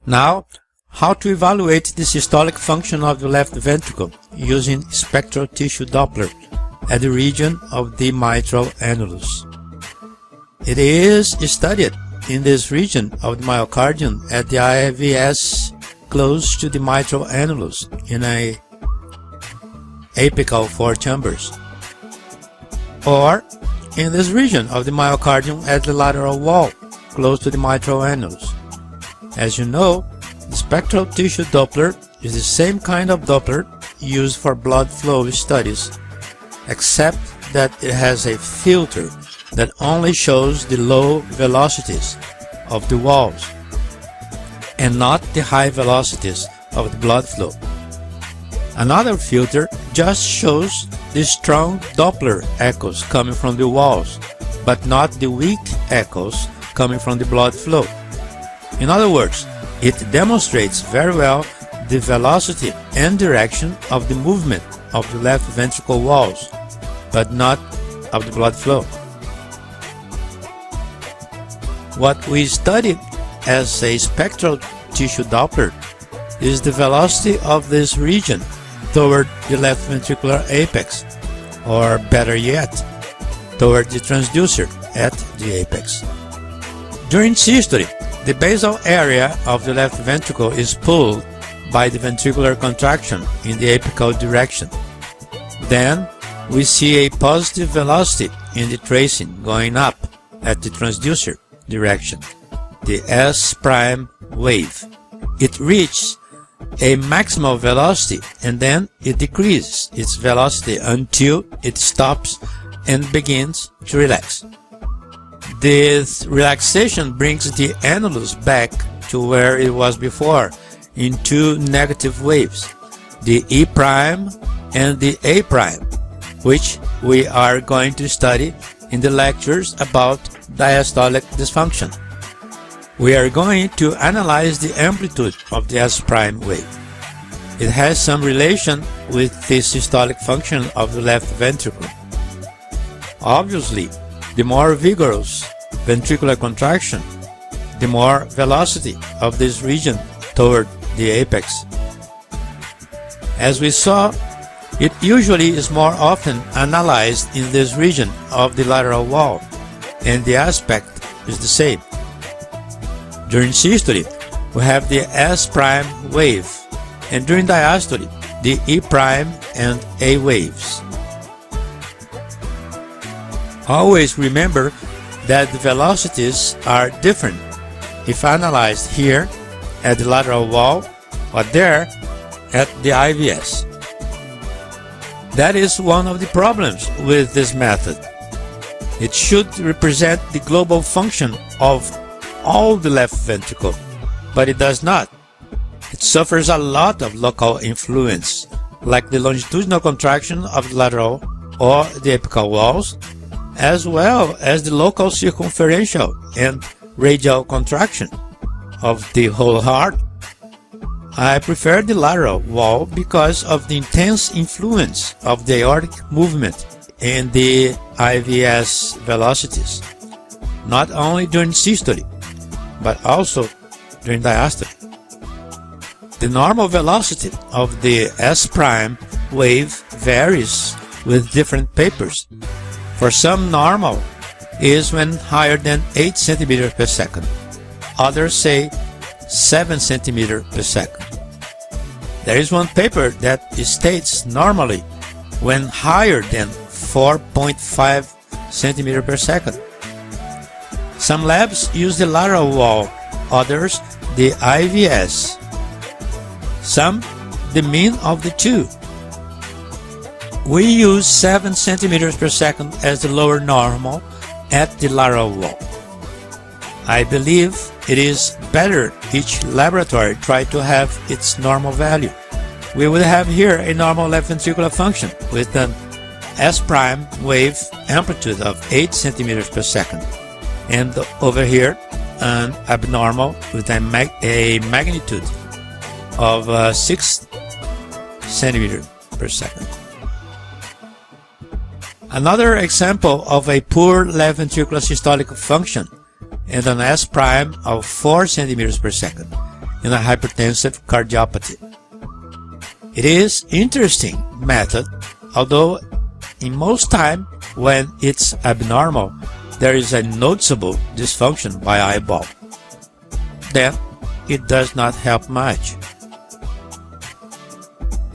Now, how to evaluate the systolic function of the left ventricle using spectral tissue Doppler at the region of the mitral annulus. It is studied in this region of the myocardium at the IVS close to the mitral annulus in a apical 4 chambers, or in this region of the myocardium at the lateral wall close to the mitral annulus. As you know, the spectral tissue Doppler is the same kind of Doppler used for blood flow studies, except that it has a filter that only shows the low velocities of the walls and not the high velocities of the blood flow. Another filter just shows the strong Doppler echoes coming from the walls, but not the weak echoes coming from the blood flow. In other words, it demonstrates very well the velocity and direction of the movement of the left ventricle walls, but not of the blood flow. What we studied as a spectral tissue Doppler is the velocity of this region toward the left ventricular apex, or better yet, toward the transducer at the apex. During systole, the basal area of the left ventricle is pulled by the ventricular contraction in the apical direction. Then we see a positive velocity in the tracing going up at the transducer direction, the S' wave. It reaches a maximal velocity and then it decreases its velocity until it stops and begins to relax. This relaxation brings the annulus back to where it was before in two negative waves, the E' and the A', which we are going to study in the lectures about diastolic dysfunction. We are going to analyze the amplitude of the S' wave. It has some relation with the systolic function of the left ventricle. Obviously, the more vigorous ventricular contraction, the more velocity of this region toward the apex. As we saw, it usually is more often analyzed in this region of the lateral wall, and the aspect is the same. During systole, we have the S' wave, and during diastole, the E' and A waves. Always remember that the velocities are different if analyzed here at the lateral wall or there at the IVS. That is one of the problems with this method. It should represent the global function of all the left ventricle, but it does not. It suffers a lot of local influence, like the longitudinal contraction of the lateral or the apical walls, as well as the local circumferential and radial contraction of the whole heart. I prefer the lateral wall because of the intense influence of the aortic movement and the IVS velocities, not only during systole, but also during diastole. The normal velocity of the S' wave varies with different papers. For some, normal is when higher than 8 centimeters per second. Others say 7 centimeters per second. There is one paper that states normally when higher than 4.5 centimeters per second. Some labs use the lateral wall, others the IVS. Some the mean of the two. We use 7 centimeters per second as the lower normal at the lateral wall. I believe it is better each laboratory try to have its normal value. We will have here a normal left ventricular function with an S' wave amplitude of 8 centimeters per second, and over here an abnormal with a magnitude of 6 centimeters per second. Another example of a poor left ventricular systolic function and an S' of 4 centimeters per second in a hypertensive cardiopathy. It is interesting method, although in most time when it's abnormal, there is a noticeable dysfunction by eyeball. Then it does not help much.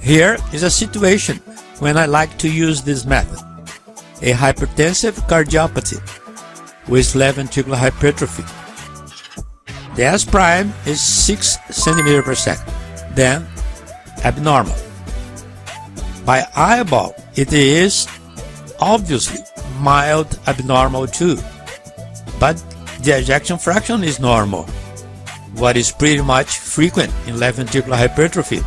Here is a situation when I like to use this method. A hypertensive cardiopathy with left ventricular hypertrophy. The S prime is 6 cm per second, then abnormal. By eyeball, it is obviously mild abnormal too, but the ejection fraction is normal, what is pretty much frequent in left ventricular hypertrophy,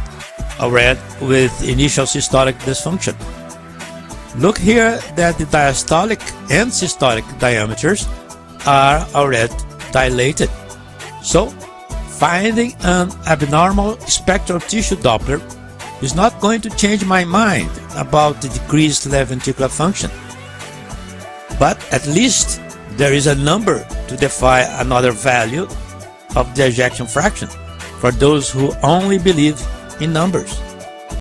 already with initial systolic dysfunction. Look here that the diastolic and systolic diameters are already dilated. So, finding an abnormal spectral tissue Doppler is not going to change my mind about the decreased left ventricular function. But at least there is a number to defy another value of the ejection fraction for those who only believe in numbers.